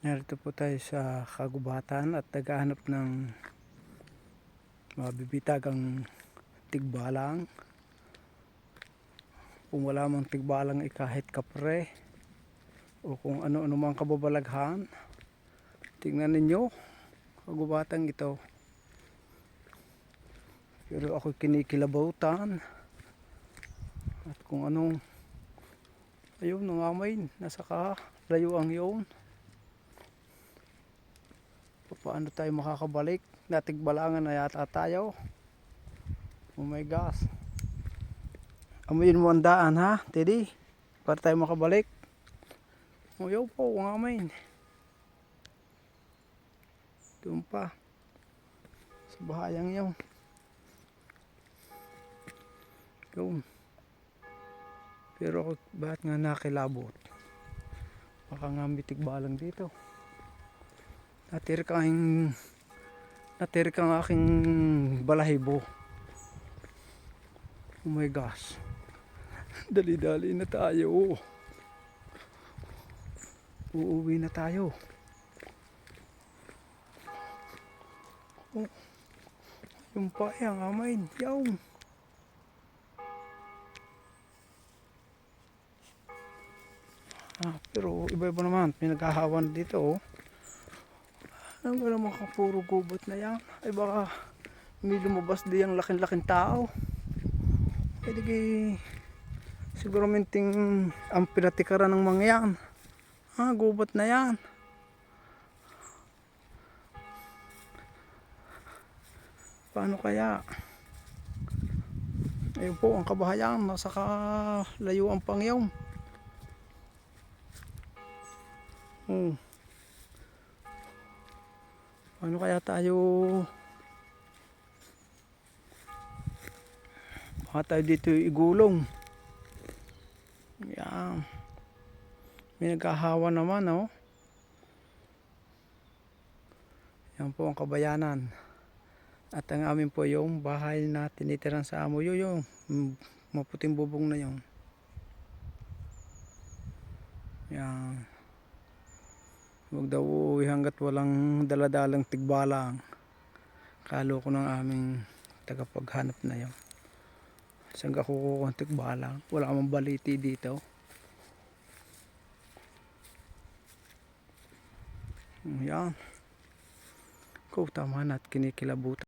Narito po tayo sa kagubatan at naghahanap ng mabibitagang tigbalang. Kung wala mang tigbalang kahit kapre o kung ano-ano mang kababalaghan, tingnan ninyo kagubatan ito. Pero ako kinikilabutan at kung anong ayun, nangamay nasa kalayuang yun. Paano tayo makakabalik? Natigbalangan na yata tayo. Oh my gosh. Amuyin mo ang daan ha, Teddy. Para tayo makabalik. O yaw po, ngamin. Doon pa. Sa bahayang yun. Yun. Pero ako, bakit nga nakilabot? Baka nga may tigbalang dito. Natira kang aking balahibo. Oh my gosh. Dali-dali na tayo. Uuwi na tayo. Oh, yung pa yung amain. Yaw. Pero iba-iba naman. Pinaghahawan dito. Oh. Ano ba naman puro gubot na yan? Ay baka may lumabas di ang laking-laking tao. Pwede siguro minting ang pinatikaran ng mga yan. Gubot na yan. Paano kaya? Ayun po ang kabahayan. Nasa kalayuan pang yun. Paano kaya tayo? Baka tayo dito igulong. Yan. May naghahawa naman, oh. Yan po ang kabayanan. At ang amin po yung bahay na tinitiran sa amo yung maputing bubong na yung. Yan. Huwag daw uuwi hanggat walang daladalang tigbalang. Kalo ko ng aming tagapaghanap na yun. Saan ka kukuha ng tigbalang? Wala kamang baliti dito. Yan. Tama na at kinikilabutan.